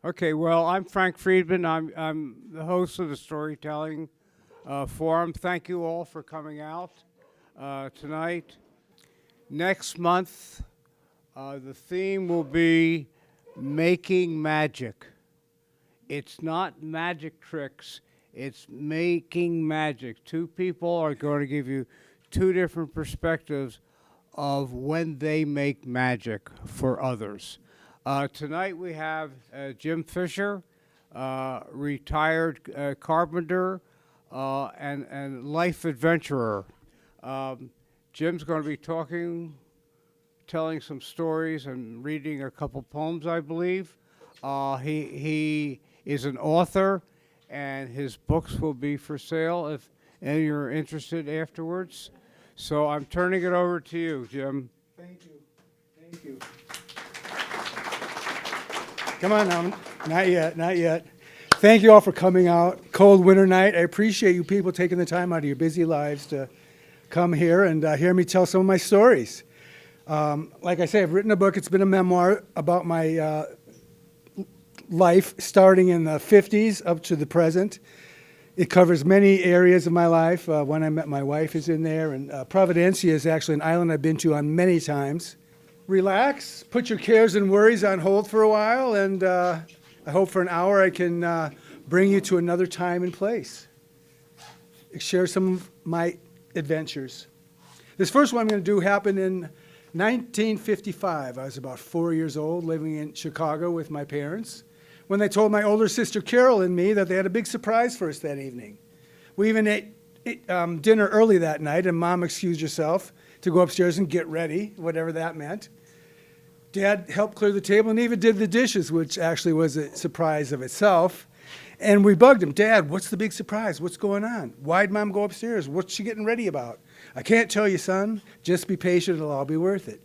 Okay, well, I'm Frank Friedman. I'm the host of the Storytelling Forum. Thank you all for coming out tonight. Next month, the theme will be Making Magic. It's not magic tricks, it's making magic. Two people are going to give you two different perspectives of when they make magic for others. Tonight we have Jim Fischer, retired carpenter and life adventurer. Jim's going to be telling some stories and reading a couple poems, I believe. He is an author, and his books will be for sale if any of you are interested afterwards. So I'm turning it over to you, Jim. Thank you. Thank you. Come on now. Not yet. Not yet. Thank you all for coming out. Cold winter night. I appreciate you people taking the time out of your busy lives to come here and hear me tell some of my stories. Like I say, I've written a book. It's been a memoir about my life starting in the 50s up to the present. It covers many areas of my life. When I met my wife is in there, and Providencia is actually an island I've been to on many times. Relax, put your cares and worries on hold for a while, and I hope for an hour I can bring you to another time and place. Share some of my adventures. This first one I'm going to do happened in 1955. I was about 4 years old, living in Chicago with my parents, when they told my older sister Carol and me that they had a big surprise for us that evening. We even ate dinner early that night, and Mom excused herself to go upstairs and get ready, whatever that meant. Dad helped clear the table and even did the dishes, which actually was a surprise of itself. And we bugged him, Dad, what's the big surprise? What's going on? Why'd Mom go upstairs? What's she getting ready about? I can't tell you, son. Just be patient. It'll all be worth it.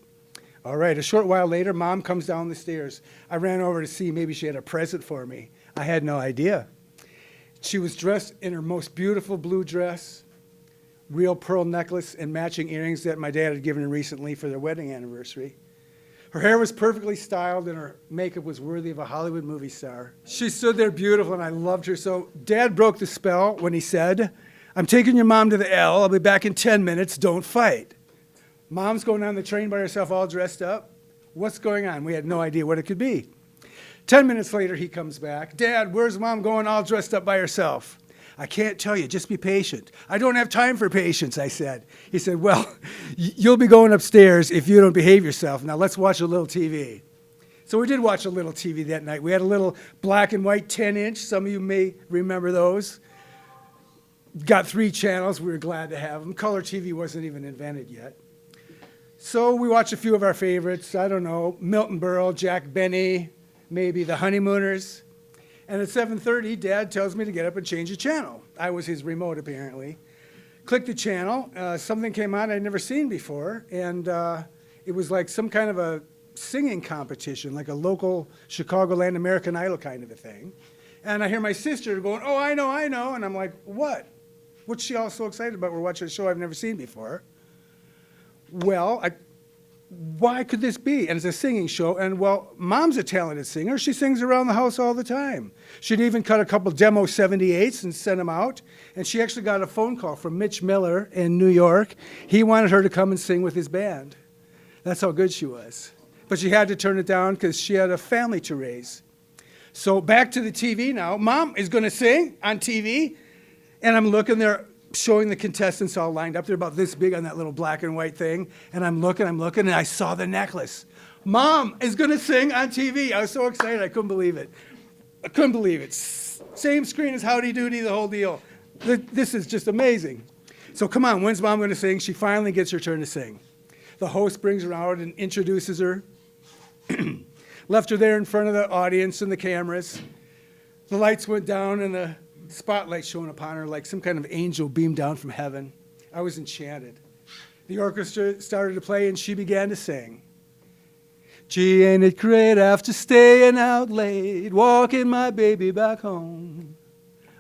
All right, a short while later, Mom comes down the stairs. I ran over to see maybe she had a present for me. I had no idea. She was dressed in her most beautiful blue dress, real pearl necklace, and matching earrings that my dad had given her recently for their wedding anniversary. Her hair was perfectly styled, and her makeup was worthy of a Hollywood movie star. She stood there beautiful, and I loved her. So Dad broke the spell when he said, I'm taking your mom to the L. I'll be back in 10 minutes. Don't fight. Mom's going on the train by herself all dressed up. What's going on? We had no idea what it could be. 10 minutes later, he comes back. Dad, where's Mom going all dressed up by herself? I can't tell you. Just be patient. I don't have time for patience, I said. He said, well, you'll be going upstairs if you don't behave yourself. Now let's watch a little TV. So we did watch a little TV that night. We had a little black and white 10-inch. Some of you may remember those. Got 3 channels. We were glad to have them. Color TV wasn't even invented yet. So we watched a few of our favorites. I don't know, Milton Berle, Jack Benny, maybe The Honeymooners. And at 7:30, Dad tells me to get up and change the channel. I was his remote, apparently. Clicked the channel. Something came on I'd never seen before. And it was like some kind of a singing competition, like a local Chicagoland American Idol kind of a thing. And I hear my sister going, oh, I know. And I'm like, what? What's she all so excited about? We're watching a show I've never seen before. Well, why could this be? And it's a singing show. And, well, Mom's a talented singer. She sings around the house all the time. She'd even cut a couple demo 78s and sent them out. And she actually got a phone call from Mitch Miller in New York. He wanted her to come and sing with his band. That's how good she was. But she had to turn it down because she had a family to raise. So back to the TV now. Mom is going to sing on TV. And I'm looking there, showing the contestants all lined up. They're about this big on that little black and white thing. And I'm looking, and I saw the necklace. Mom is going to sing on TV. I was so excited, I couldn't believe it. Same screen as Howdy Doody, the whole deal. This is just amazing. So come on, when's Mom going to sing? She finally gets her turn to sing. The host brings her out and introduces her. Left her there in front of the audience and the cameras. The lights went down, and the spotlight shone upon her like some kind of angel beamed down from heaven. I was enchanted. The orchestra started to play, and she began to sing. Gee, ain't it great after staying out late, walking my baby back home.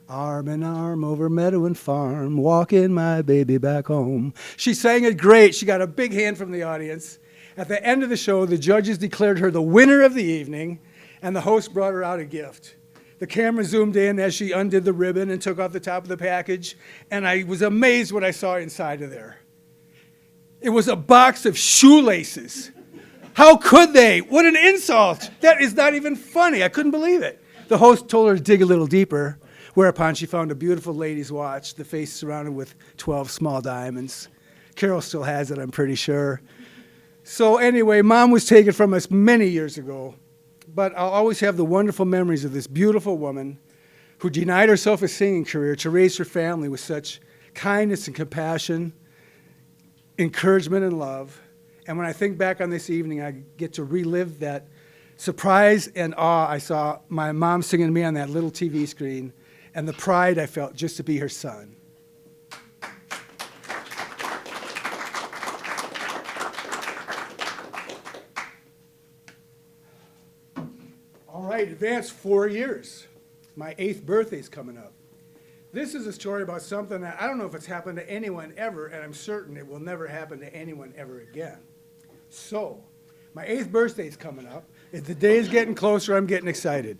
Arm in arm over meadow and farm, walking my baby back home. She sang it great. She got a big hand from the audience. At the end of the show, the judges declared her the winner of the evening, and the host brought her out a gift. The camera zoomed in as she undid the ribbon and took off the top of the package, and I was amazed what I saw inside of there. It was a box of shoelaces. How could they? What an insult. That is not even funny. I couldn't believe it. The host told her to dig a little deeper, whereupon she found a beautiful lady's watch, the face surrounded with 12 small diamonds. Carol still has it, I'm pretty sure. So anyway, Mom was taken from us many years ago, but I'll always have the wonderful memories of this beautiful woman who denied herself a singing career to raise her family with such kindness and compassion, encouragement and love. And when I think back on this evening, I get to relive that surprise and awe I saw my mom singing to me on that little TV screen, and the pride I felt just to be her son. All right, advanced 4 years. My 8th birthday's coming up. This is a story about something that I don't know if it's happened to anyone ever, and I'm certain it will never happen to anyone ever again. So, my 8th birthday's coming up. As the day is getting closer, I'm getting excited.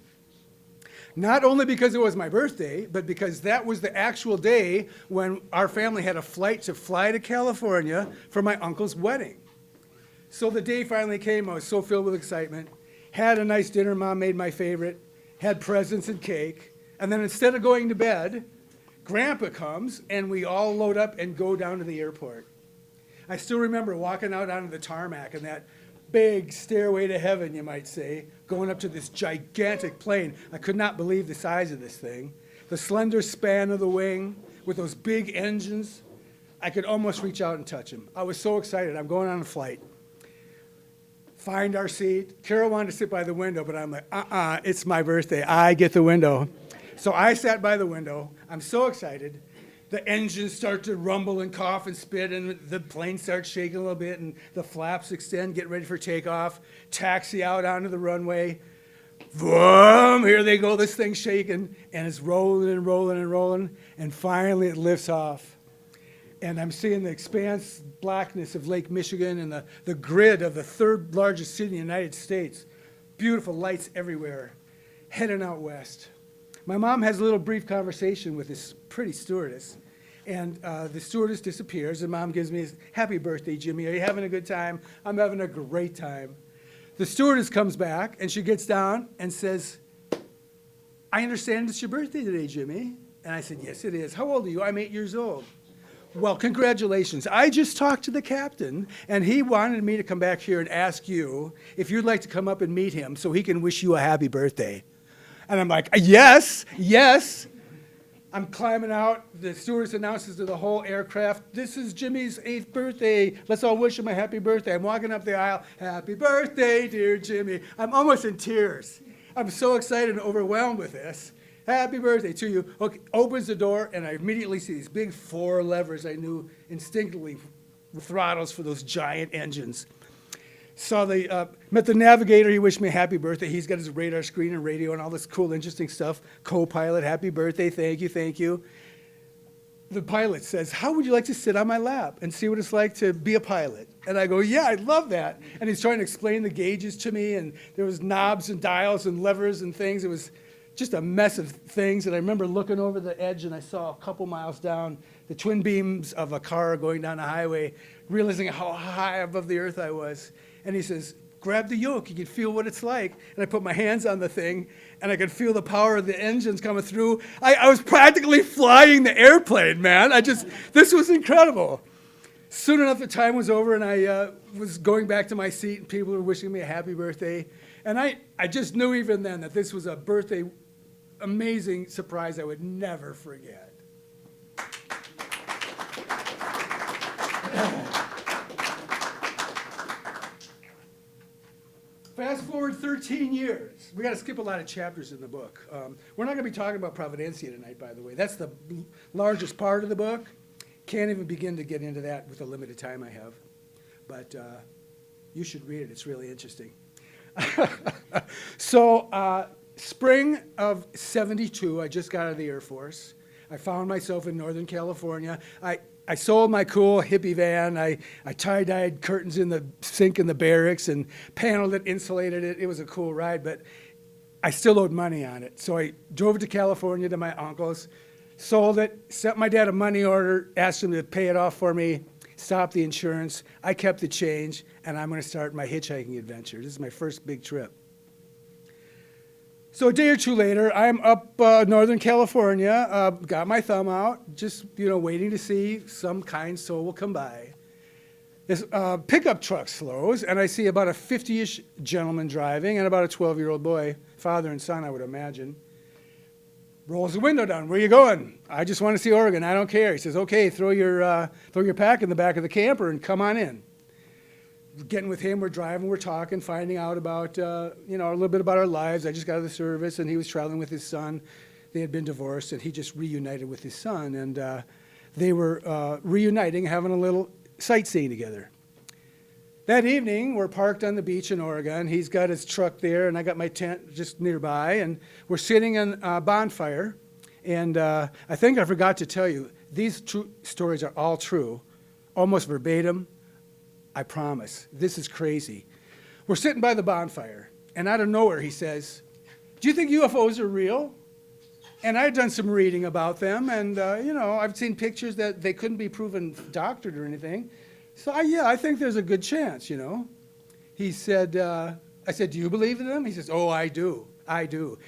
Not only because it was my birthday, but because that was the actual day when our family had a flight to fly to California for my uncle's wedding. So the day finally came. I was so filled with excitement. Had a nice dinner. Mom made my favorite. Had presents and cake. And then instead of going to bed, Grandpa comes, and we all load up and go down to the airport. I still remember walking out onto the tarmac and that big stairway to heaven, you might say, going up to this gigantic plane. I could not believe the size of this thing. The slender span of the wing with those big engines. I could almost reach out and touch him. I was so excited. I'm going on a flight. Find our seat. Carol wanted to sit by the window, but I'm like, it's my birthday. I get the window. So I sat by the window. I'm so excited. The engines start to rumble and cough and spit, and the plane starts shaking a little bit, and the flaps extend, get ready for takeoff. Taxi out onto the runway. Vroom, here they go, this thing's shaking, and it's rolling and rolling and rolling, and finally it lifts off. And I'm seeing the expanse blackness of Lake Michigan and the grid of the 3rd largest city in the United States. Beautiful lights everywhere, heading out west. My mom has a little brief conversation with this pretty stewardess, and the stewardess disappears, and Mom gives me, happy birthday, Jimmy. Are you having a good time? I'm having a great time. The stewardess comes back, and she gets down and says, I understand it's your birthday today, Jimmy. And I said, yes, it is. How old are you? I'm 8 years old. Well, congratulations. I just talked to the captain, and he wanted me to come back here and ask you if you'd like to come up and meet him so he can wish you a happy birthday. And I'm like, yes, yes. I'm climbing out. The stewardess announces to the whole aircraft, this is Jimmy's 8th birthday. Let's all wish him a happy birthday. I'm walking up the aisle. Happy birthday, dear Jimmy. I'm almost in tears. I'm so excited and overwhelmed with this. Happy birthday to you. Okay, opens the door, and I immediately see these big 4 levers I knew instinctively were throttles for those giant engines. Met the navigator. He wished me a happy birthday. He's got his radar screen and radio and all this cool, interesting stuff. Co-pilot, happy birthday, thank you, thank you. The pilot says, how would you like to sit on my lap and see what it's like to be a pilot? And I go, yeah, I'd love that. And he's trying to explain the gauges to me, and there was knobs and dials and levers and things. It was just a mess of things. And I remember looking over the edge, and I saw a couple miles down the twin beams of a car going down the highway, realizing how high above the earth I was. And he says, grab the yoke, you can feel what it's like. And I put my hands on the thing, and I could feel the power of the engines coming through. I was practically flying the airplane, man. This was incredible. Soon enough, the time was over, and I was going back to my seat, and people were wishing me a happy birthday. And I just knew even then that this was a birthday, amazing surprise I would never forget. Fast forward 13 years. We got to skip a lot of chapters in the book. We're not going to be talking about Providencia tonight, by the way. That's the largest part of the book. Can't even begin to get into that with the limited time I have. But you should read it. It's really interesting. So spring of '72, I just got out of the Air Force. I found myself in Northern California. I sold my cool hippie van. I tie-dyed curtains in the sink in the barracks and paneled it, insulated it. It was a cool ride, but I still owed money on it. So I drove it to California to my uncle's, sold it, sent my dad a money order, asked him to pay it off for me, stopped the insurance. I kept the change, and I'm going to start my hitchhiking adventure. This is my first big trip. So a day or two later, I'm up Northern California, got my thumb out, just waiting to see some kind soul will come by. This pickup truck slows, and I see about a 50-ish gentleman driving and about a 12-year-old boy, father and son, I would imagine. Rolls the window down. Where are you going? I just want to see Oregon. I don't care. He says, okay, throw your pack in the back of the camper and come on in. Getting with him, we're driving, we're talking, finding out about, a little bit about our lives. I just got out of the service, and he was traveling with his son. They had been divorced, and he just reunited with his son, and they were reuniting, having a little sightseeing together. That evening, we're parked on the beach in Oregon. He's got his truck there, and I got my tent just nearby, and we're sitting in a bonfire. And I think I forgot to tell you, these true stories are all true, almost verbatim. I promise. This is crazy. We're sitting by the bonfire, and out of nowhere, he says, do you think UFOs are real? And I had done some reading about them, and, I've seen pictures that they couldn't be proven doctored or anything. So, I think there's a good chance, He said, I said, do you believe in them? He says, oh, I do.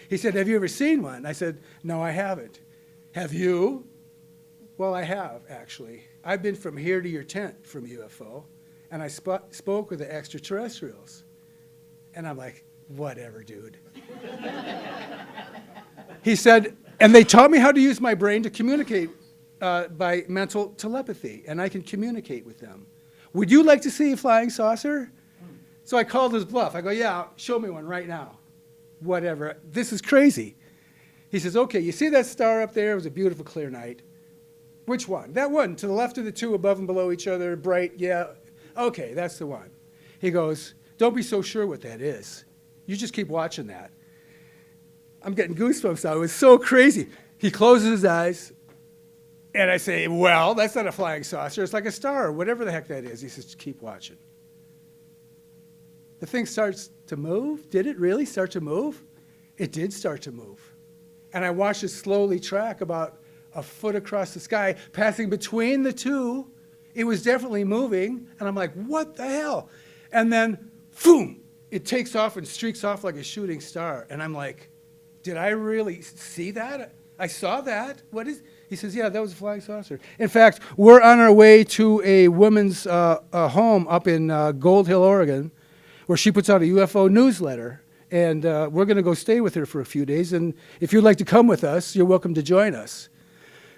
He said, have you ever seen one? I said, no, I haven't. Have you? Well, I have, actually. I've been from here to your tent from UFO, and I spoke with the extraterrestrials. And I'm like, whatever, dude. He said, and they taught me how to use my brain to communicate by mental telepathy, and I can communicate with them. Would you like to see a flying saucer? So I called his bluff. I go, yeah, show me one right now. Whatever. This is crazy. He says, okay, you see that star up there? It was a beautiful, clear night. Which one? That one, to the left of the two, above and below each other, bright, yeah. Okay, that's the one. He goes, don't be so sure what that is. You just keep watching that. I'm getting goosebumps now. It was so crazy. He closes his eyes, and I say, well, that's not a flying saucer. It's like a star, or whatever the heck that is. He says, just keep watching. The thing starts to move. Did it really start to move? It did start to move. And I watched it slowly track about a foot across the sky, passing between the two. It was definitely moving, and I'm like, what the hell? And then, boom, it takes off and streaks off like a shooting star. And I'm like, did I really see that? I saw that. What is? He says, yeah, that was a flying saucer. In fact, we're on our way to a woman's home up in Gold Hill, Oregon, where she puts out a UFO newsletter. And we're going to go stay with her for a few days. And if you'd like to come with us, you're welcome to join us.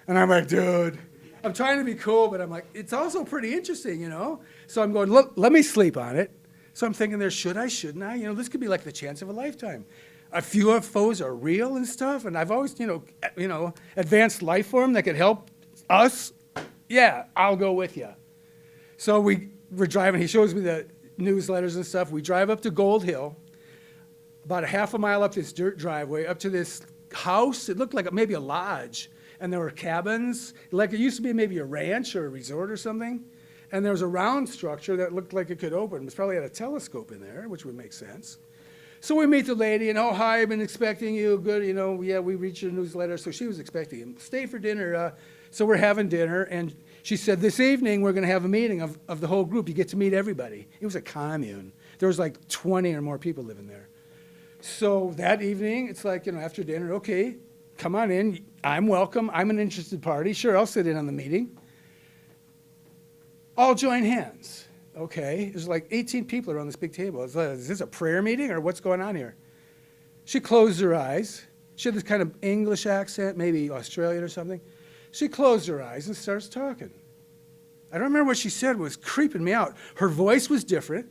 And I'm like, dude, I'm trying to be cool, but I'm like, it's also pretty interesting, So I'm going, look, let me sleep on it. So I'm thinking there, should I, shouldn't I? This could be like the chance of a lifetime. A few UFOs are real and stuff, and I've always, advanced life form that could help us. Yeah, I'll go with you. So we're driving. He shows me the newsletters and stuff. We drive up to Gold Hill, about a half a mile up this dirt driveway, up to this house. It looked like maybe a lodge, and there were cabins. Like it used to be maybe a ranch or a resort or something. And there was a round structure that looked like it could open. It was probably had a telescope in there, which would make sense. So we meet the lady, and oh, hi, I've been expecting you. Good, yeah, we read your newsletter. So she was expecting him. Stay for dinner. So we're having dinner, and she said, this evening we're going to have a meeting of the whole group. You get to meet everybody. It was a commune. There was like 20 or more people living there. So that evening, it's like, after dinner, okay, come on in. I'm welcome. I'm an interested party. Sure, I'll sit in on the meeting. All join hands. Okay, there's like 18 people around this big table. Is this a prayer meeting or what's going on here? She closed her eyes. She had this kind of English accent, maybe Australian or something. She closed her eyes and starts talking. I don't remember what she said, was creeping me out. Her voice was different,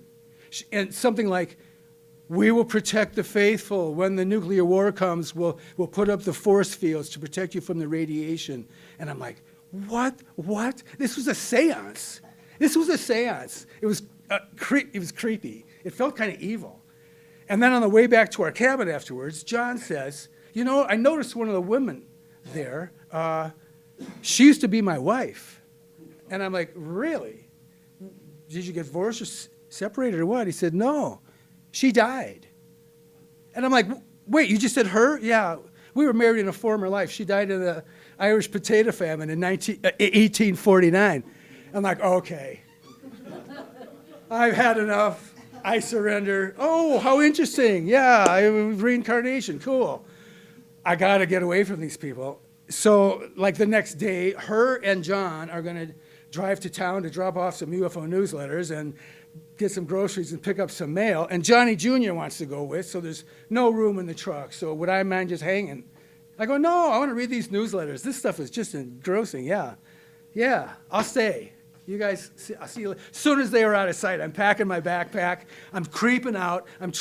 and something like, we will protect the faithful. When the nuclear war comes, we'll put up the force fields to protect you from the radiation. And I'm like, what? This was a seance. This was a seance. It was creepy. It felt kind of evil. And then on the way back to our cabin afterwards, John says, I noticed one of the women there. She used to be my wife. And I'm like, really? Did you get divorced or separated or what? He said, no, she died. And I'm like, wait, you just said her? Yeah, we were married in a former life. She died in the Irish potato famine in 1849. I'm like, okay, I've had enough. I surrender. Oh, how interesting. Yeah, reincarnation, cool. I got to get away from these people. So, like the next day, her and John are going to drive to town to drop off some UFO newsletters and get some groceries and pick up some mail. And Johnny Jr. wants to go with, so there's no room in the truck. So would I mind just hanging? I go, no, I want to read these newsletters. This stuff is just engrossing. Yeah, I'll stay. You guys, I'll see you. As soon as they were out of sight, I'm packing my backpack. I'm creeping out. I'm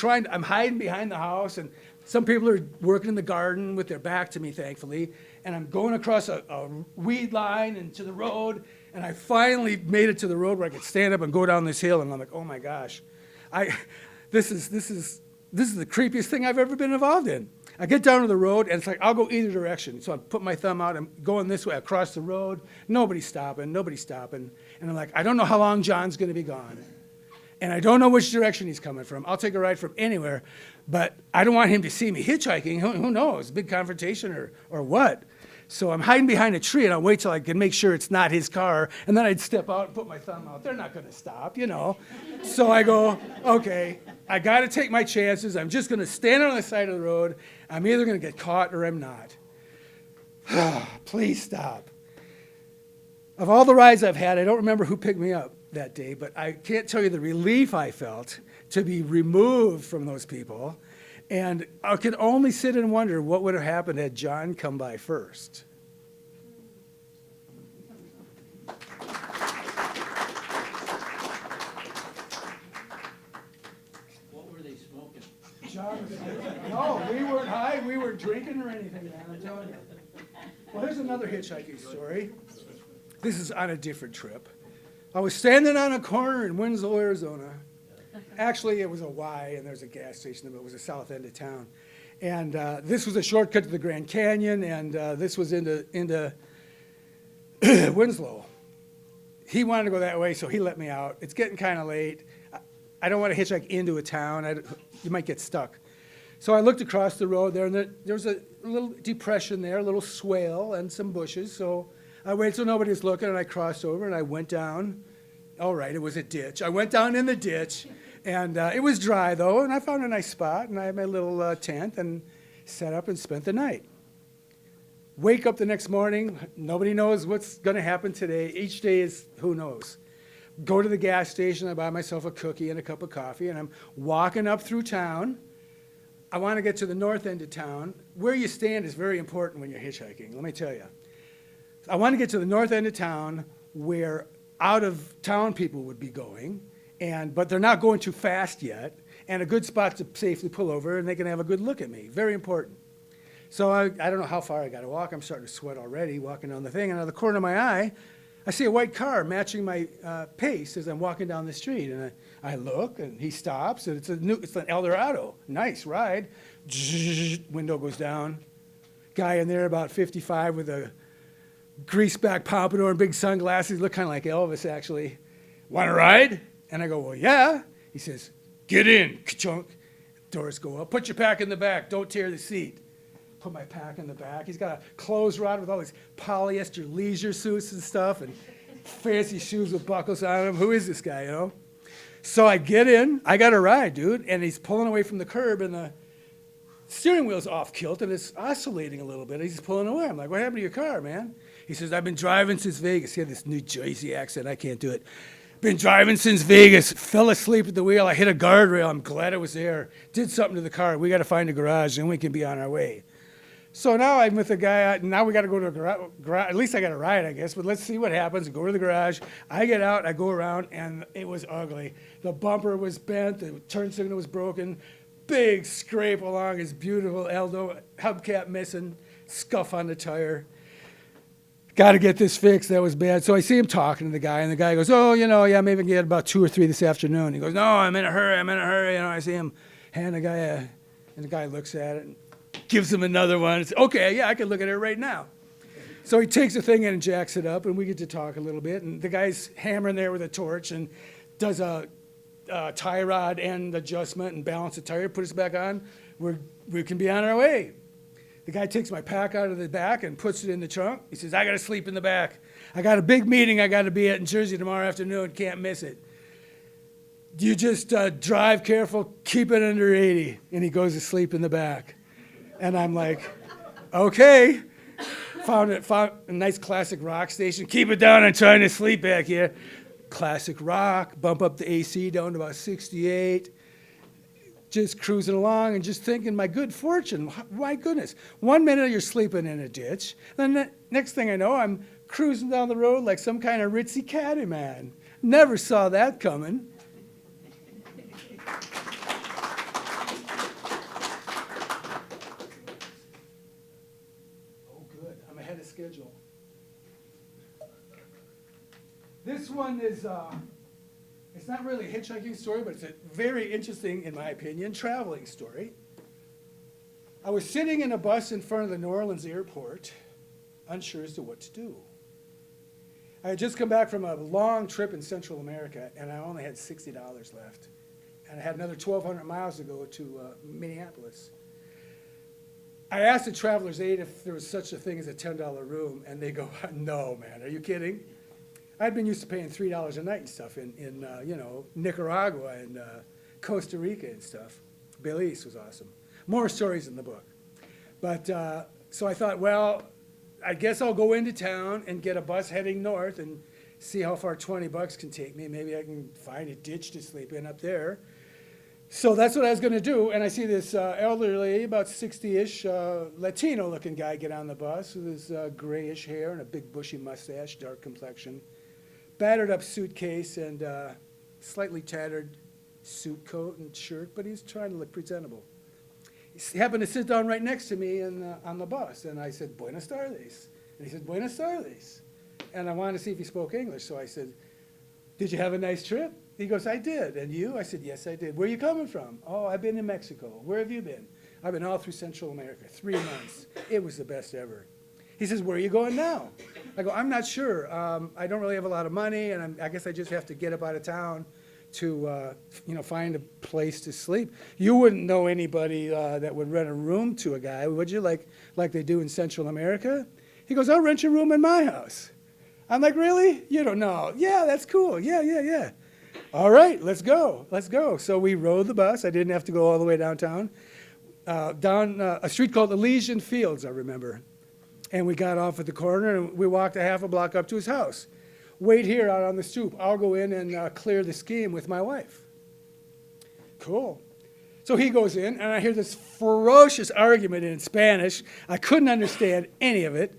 hiding behind the house, and some people are working in the garden with their back to me, thankfully. And I'm going across a weed line and to the road, and I finally made it to the road where I could stand up and go down this hill. And I'm like, oh my gosh, this is the creepiest thing I've ever been involved in. I get down to the road, and it's like, I'll go either direction. So I put my thumb out, I'm going this way, across the road. Nobody's stopping. And I'm like, I don't know how long John's going to be gone. And I don't know which direction he's coming from. I'll take a ride from anywhere, but I don't want him to see me hitchhiking. Who knows, big confrontation or what? So I'm hiding behind a tree, and I'll wait till I can make sure it's not his car, and then I'd step out and put my thumb out. They're not going to stop, So I go, okay, I got to take my chances. I'm just going to stand on the side of the road. I'm either going to get caught or I'm not. Please stop. Of all the rides I've had, I don't remember who picked me up that day, but I can't tell you the relief I felt to be removed from those people. And I could only sit and wonder what would have happened had John come by first. What were they smoking? No, we weren't high. We weren't drinking or anything, man. I'm telling you. Well, here's another hitchhiking story. This is on a different trip. I was standing on a corner in Winslow, Arizona. Actually, it was a Y, and there's a gas station, but it was the south end of town. And this was a shortcut to the Grand Canyon, and this was into Winslow. He wanted to go that way, so he let me out. It's getting kind of late. I don't want to hitchhike into a town. You might get stuck. So I looked across the road there, and there was a little depression there, a little swale, and some bushes. So I waited till nobody was looking, and I crossed over, and I went down. All right, it was a ditch. I went down in the ditch, and it was dry, though, and I found a nice spot, and I had my little tent and set up and spent the night. Wake up the next morning. Nobody knows what's going to happen today. Each day is who knows. Go to the gas station. I buy myself a cookie and a cup of coffee, and I'm walking up through town. I want to get to the north end of town. Where you stand is very important when you're hitchhiking, let me tell you. I want to get to the north end of town where out-of-town people would be going, but they're not going too fast yet, and a good spot to safely pull over, and they can have a good look at me. Very important. So I don't know how far I got to walk. I'm starting to sweat already walking down the thing, and out of the corner of my eye, I see a white car matching my pace as I'm walking down the street, and I look, and he stops, and it's an Eldorado. Nice ride. Window goes down. Guy in there about 55 with a greaseback pompadour and big sunglasses. Look kind of like Elvis, actually. Want to ride? And I go, well, yeah. He says, get in, ka-chunk. Doors go up. Put your pack in the back. Don't tear the seat. Put my pack in the back. He's got a clothes rod with all these polyester leisure suits and stuff and fancy shoes with buckles on them. Who is this guy, So I get in. I got a ride, dude. And he's pulling away from the curb, and the steering wheel's off kilt, and it's oscillating a little bit. He's pulling away. I'm like, what happened to your car, man? He says, I've been driving since Vegas. He had this New Jersey accent. I can't do it. Been driving since Vegas. Fell asleep at the wheel. I hit a guardrail. I'm glad it was there. Did something to the car. We got to find a garage, and we can be on our way. So now I'm with the guy. Now we got to go to a garage. At least I got a ride, I guess. But let's see what happens. Go to the garage. I get out. I go around, and it was ugly. The bumper was bent. The turn signal was broken. Big scrape along his beautiful Eldo. Hubcap missing. Scuff on the tire. Got to get this fixed. That was bad. So I see him talking to the guy, and the guy goes, oh, yeah, maybe I can get about 2 or 3 this afternoon. He goes, no, I'm in a hurry. I see him hand the guy and the guy looks at it and gives him another one. It's, okay, yeah, I can look at it right now. So he takes the thing in and jacks it up, and we get to talk a little bit. And the guy's hammering there with a torch and does a tie rod end adjustment and balance the tire, put us back on. we can be on our way. The guy takes my pack out of the back and puts it in the trunk. He says, I got to sleep in the back. I got a big meeting I got to be at in Jersey tomorrow afternoon. Can't miss it. You just drive careful, keep it under 80. And he goes to sleep in the back. And I'm like, okay. Found a nice classic rock station. Keep it down, I'm trying to sleep back here. Classic rock, bump up the AC down to about 68. Just cruising along and just thinking, my good fortune, my goodness. 1 minute you're sleeping in a ditch. Then the next thing I know, I'm cruising down the road like some kind of ritzy catty man. Never saw that coming. Oh, good. I'm ahead of schedule. This one is, it's not really a hitchhiking story, but it's a very interesting, in my opinion, traveling story. I was sitting in a bus in front of the New Orleans airport, unsure as to what to do. I had just come back from a long trip in Central America, and I only had $60 left. And I had another 1,200 miles to go to Minneapolis. I asked the traveler's aid if there was such a thing as a $10 room, and they go, no, man, are you kidding? I'd been used to paying $3 a night and stuff in you know, Nicaragua and Costa Rica and stuff. Belize was awesome. More stories in the book. But so I thought, well, I guess I'll go into town and get a bus heading north and see how far 20 bucks can take me. Maybe I can find a ditch to sleep in up there. So that's what I was going to do. And I see this elderly, about 60-ish, Latino-looking guy get on the bus with his grayish hair and a big bushy mustache, dark complexion, battered up suitcase and slightly tattered suit coat and shirt, but he's trying to look presentable. He happened to sit down right next to me on the bus, and I said, Buenas tardes. And he said, Buenas tardes. And I wanted to see if he spoke English, so I said, did you have a nice trip? He goes, I did. And you? I said, yes, I did. Where are you coming from? Oh, I've been in Mexico. Where have you been? I've been all through Central America, 3 months. It was the best ever. He says, where are you going now? I go, I'm not sure. I don't really have a lot of money, and I guess I just have to get up out of town to find a place to sleep. You wouldn't know anybody that would rent a room to a guy, would you, like they do in Central America? He goes, I'll rent your room in my house. I'm like, really? You don't know. Yeah, that's cool. Yeah. All right, let's go. So we rode the bus. I didn't have to go all the way downtown. Down a street called Elysian Fields, I remember. And we got off at the corner, and we walked a half a block up to his house. Wait here out on the stoop. I'll go in and clear the scheme with my wife. Cool. So he goes in, and I hear this ferocious argument in Spanish. I couldn't understand any of it.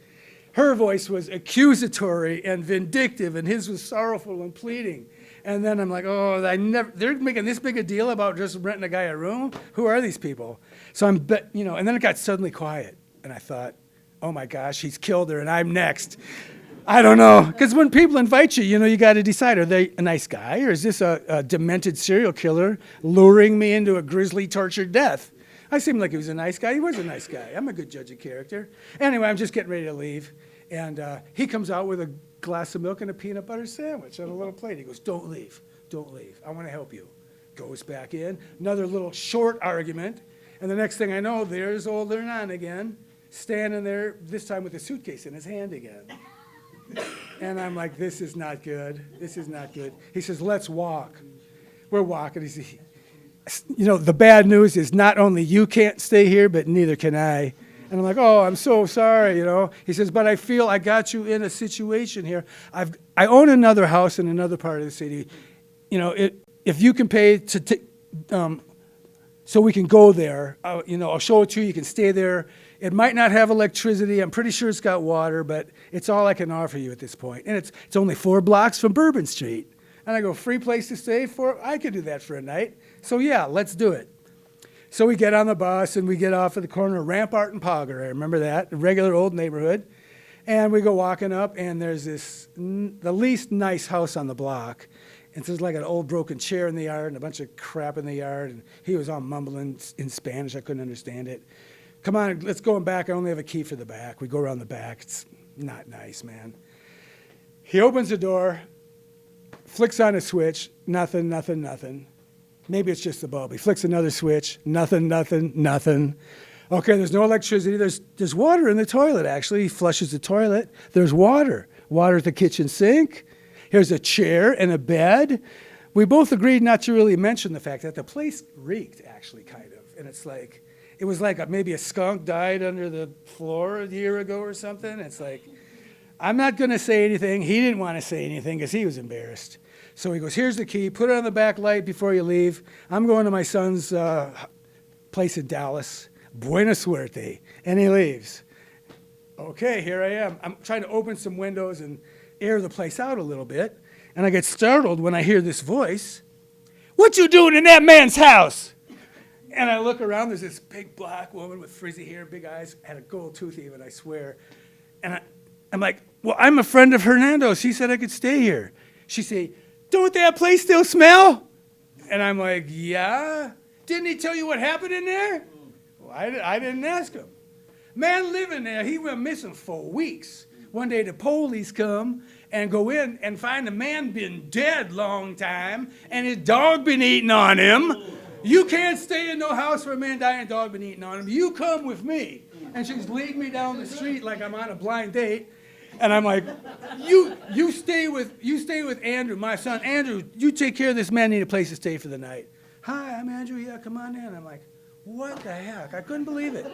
Her voice was accusatory and vindictive, and his was sorrowful and pleading. And then I'm like, oh, they're making this big a deal about just renting a guy a room? Who are these people? So and then it got suddenly quiet. And I thought, oh my gosh, he's killed her and I'm next. I don't know. Because when people invite you, you got to decide, are they a nice guy or is this a demented serial killer luring me into a grisly, tortured death? I seemed like he was a nice guy. He was a nice guy. I'm a good judge of character. Anyway, I'm just getting ready to leave. And he comes out with a glass of milk and a peanut butter sandwich on a little plate. He goes, don't leave. I want to help you. Goes back in. Another little short argument. And the next thing I know, there's old Hernan again, standing there, this time with a suitcase in his hand again. And I'm like, this is not good. He says, let's walk. We're walking. He says, the bad news is not only you can't stay here, but neither can I. And I'm like, oh, I'm so sorry, He says, but I feel I got you in a situation here. I own another house in another part of the city. If you can pay so we can go there, I'll show it to you. You can stay there. It might not have electricity. I'm pretty sure it's got water, but it's all I can offer you at this point. And it's only 4 blocks from Bourbon Street. And I go, free place to stay for? I could do that for a night. So yeah, let's do it. So we get on the bus and we get off at the corner of Rampart and Pauger. I remember that, a regular old neighborhood. And we go walking up and there's the least nice house on the block. And there's like an old broken chair in the yard and a bunch of crap in the yard. And he was all mumbling in Spanish. I couldn't understand it. Come on, let's go in back. I only have a key for the back. We go around the back. It's not nice, man. He opens the door, flicks on a switch, nothing. Maybe it's just the bulb. He flicks another switch. Nothing, nothing, nothing. Okay, there's no electricity. There's water in the toilet, actually. He flushes the toilet. There's water. Water at the kitchen sink. Here's a chair and a bed. We both agreed not to really mention the fact that the place reeked, actually, kind of. And it's like, it was like maybe a skunk died under the floor a year ago or something. It's like, I'm not going to say anything. He didn't want to say anything because he was embarrassed. So he goes, here's the key. Put it on the back light before you leave. I'm going to my son's place in Dallas. Buena suerte. And he leaves. Okay, here I am. I'm trying to open some windows and air the place out a little bit. And I get startled when I hear this voice. What you doing in that man's house? And I look around. There's this big black woman with frizzy hair, big eyes, had a gold tooth even, I swear. And I'm like, well, I'm a friend of Hernando's. He said I could stay here. She said, don't that place still smell? And I'm like, yeah. Didn't he tell you what happened in there? Well, I didn't ask him. Man living there, he went missing for weeks. One day the police come and go in and find the man been dead long time and his dog been eating on him. You can't stay in no house where a man died and dog been eating on him. You come with me. And she's leading me down the street like I'm on a blind date. And I'm like, you stay with Andrew, my son. Andrew, you take care of this man. Need a place to stay for the night. Hi, I'm Andrew. Yeah, come on in. I'm like, what the heck? I couldn't believe it.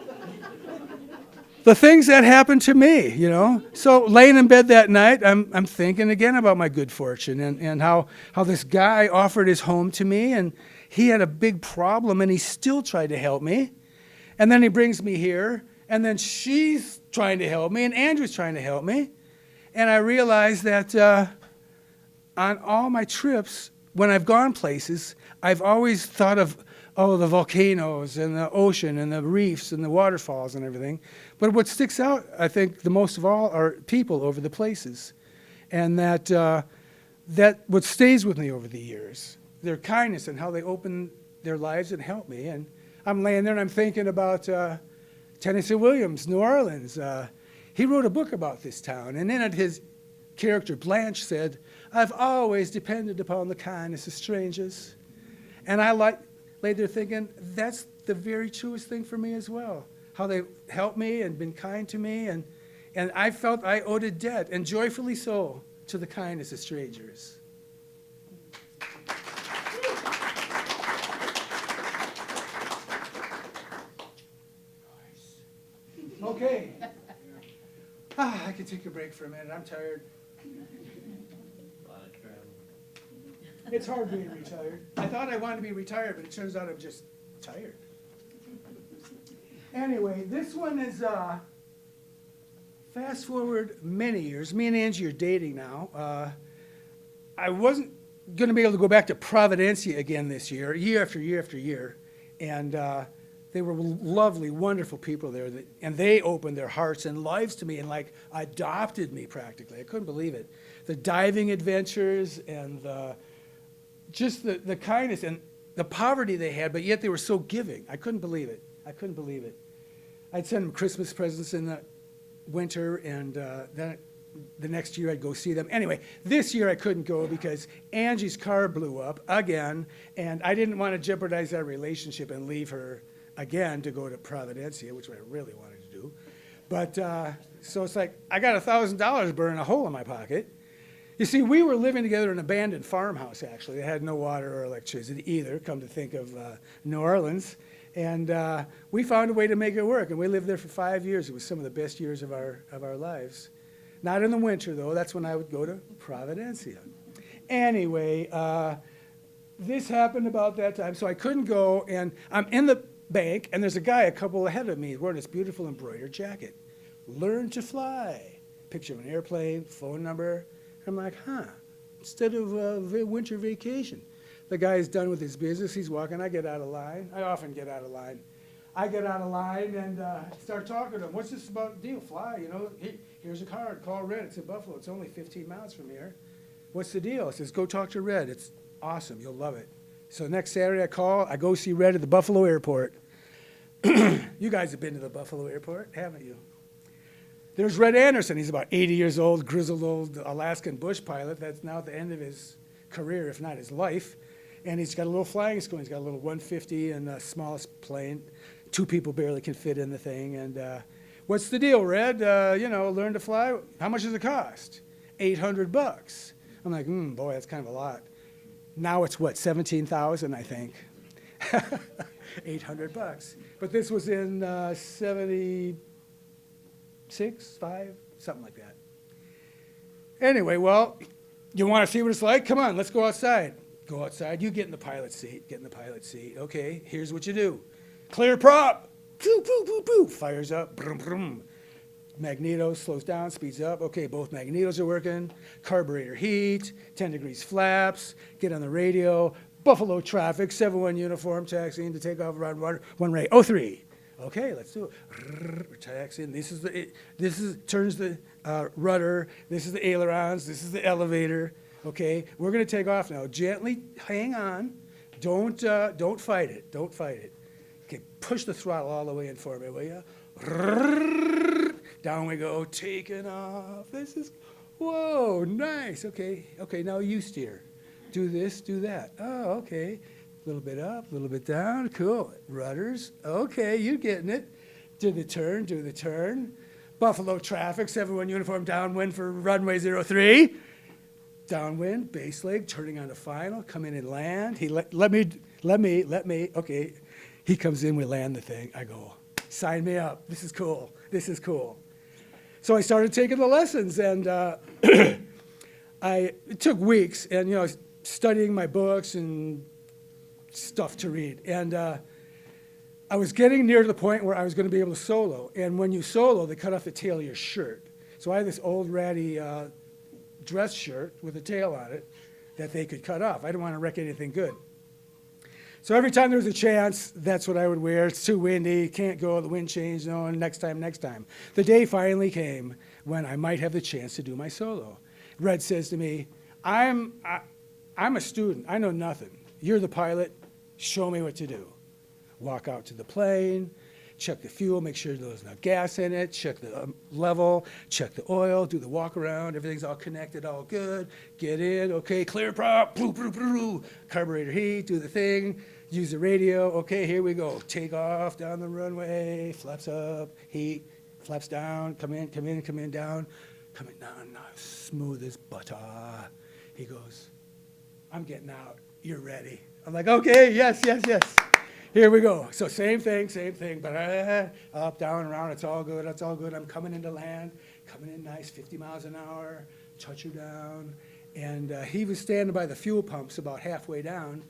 The things that happened to me, you know. So laying in bed that night, I'm thinking again about my good fortune and how this guy offered his home to me, and he had a big problem, and he still tried to help me. And then he brings me here, and then she's trying to help me, and Andrew's trying to help me. And I realized that on all my trips, when I've gone places, I've always thought of, the volcanoes and the ocean and the reefs and the waterfalls and everything. But what sticks out, I think, the most of all are people over the places. And that what stays with me over the years, their kindness and how they open their lives and help me. And I'm laying there and I'm thinking about Tennessee Williams, New Orleans. He wrote a book about this town. And in it, his character, Blanche, said, I've always depended upon the kindness of strangers. And I lay there thinking, that's the very truest thing for me as well. How they helped me and been kind to me. And I felt I owed a debt, and joyfully so, to the kindness of strangers. Okay. I can take a break for a minute. I'm tired. Lot of travel. It's hard being retired. I thought I wanted to be retired, but it turns out I'm just tired. Anyway, this one is fast forward many years. Me and Angie are dating now. I wasn't going to be able to go back to Providencia again this year after year after year. And they were lovely, wonderful people there. And they opened their hearts and lives to me and like adopted me practically. I couldn't believe it. The diving adventures and just the kindness and the poverty they had, but yet they were so giving. I couldn't believe it. I'd send them Christmas presents in the winter, and then the next year I'd go see them. Anyway, this year I couldn't go because Angie's car blew up again, and I didn't want to jeopardize that relationship and leave her again to go to Providencia, which I really wanted to do. But so it's like I got $1,000 burning a hole in my pocket. You see, we were living together in an abandoned farmhouse, actually. They had no water or electricity either, come to think of New Orleans. And we found a way to make it work, and we lived there for 5 years. It was some of the best years of our lives. Not in the winter, though. That's when I would go to Providencia. Anyway, this happened about that time, so I couldn't go, and I'm in the bank, and there's a guy a couple ahead of me wearing this beautiful embroidered jacket. Learn to fly. Picture of an airplane, phone number. I'm like, instead of winter vacation. The guy's done with his business. He's walking. I get out of line. I often get out of line. I get out of line and start talking to him. What's this about deal? Fly, you know. Here's a card. Call Red. It's in Buffalo. It's only 15 miles from here. What's the deal? He says, go talk to Red. It's awesome. You'll love it. So next Saturday I call. I go see Red at the Buffalo airport. You guys have been to the Buffalo airport, haven't you? There's Red Anderson. He's about 80 years old, grizzled old Alaskan bush pilot. That's now at the end of his career, if not his life. And he's got a little flying school. He's got a little 150 and the smallest plane. 2 people barely can fit in the thing. And what's the deal, Red? Learn to fly. How much does it cost? $800. I'm like, boy, that's kind of a lot. Now it's what, 17,000, I think. $800. But this was in 76, 5, something like that. Anyway, well, you want to see what it's like? Come on, let's go outside. Go outside. You get in the pilot seat. Get in the pilot seat. Okay, here's what you do. Clear prop. Poo, poo, poo, poo. Fires up. Brum, brum. Magneto slows down, speeds up. Okay, both magnetos are working. Carburetor heat. 10 degrees flaps. Get on the radio. Buffalo traffic. 7-1 uniform. Taxiing to take off around runway 03. Okay, let's do it. We're taxiing. This is turns the rudder. This is the ailerons. This is the elevator. Okay, we're going to take off now. Gently hang on. Don't fight it. Don't fight it. Okay, push the throttle all the way in for me, will you? Down we go, taking off. This is, whoa, nice. Okay, now you steer. Do this, do that. Oh, okay. A little bit up, a little bit down. Cool. Rudders. Okay, you're getting it. Do the turn. Buffalo traffic, 7-1 uniform downwind for runway 03. Downwind, base leg, turning on the final, come in and land. He let me, okay. He comes in, we land the thing. I go, sign me up. This is cool. So I started taking the lessons, and it took weeks, and studying my books and stuff to read. And I was getting near to the point where I was going to be able to solo. And when you solo, they cut off the tail of your shirt. So I had this old ratty dress shirt with a tail on it that they could cut off. I didn't want to wreck anything good. So every time there was a chance, that's what I would wear. It's too windy, can't go, the wind changed, no, next time. The day finally came when I might have the chance to do my solo. Red says to me, I'm a student, I know nothing. You're the pilot, show me what to do. Walk out to the plane, check the fuel, make sure there's no gas in it, check the level, check the oil, do the walk around, everything's all connected, all good, get in, okay, clear prop, blue, blue, blue, carburetor heat, do the thing, use the radio, okay, here we go, take off down the runway, flaps up, heat, flaps down, come in, down, now, smooth as butter. He goes, I'm getting out, you're ready. I'm like, okay, yes. Here we go. So same thing, but up, down, around, it's all good. I'm coming into land, coming in nice, 50 miles an hour, touch her down. And he was standing by the fuel pumps about halfway down,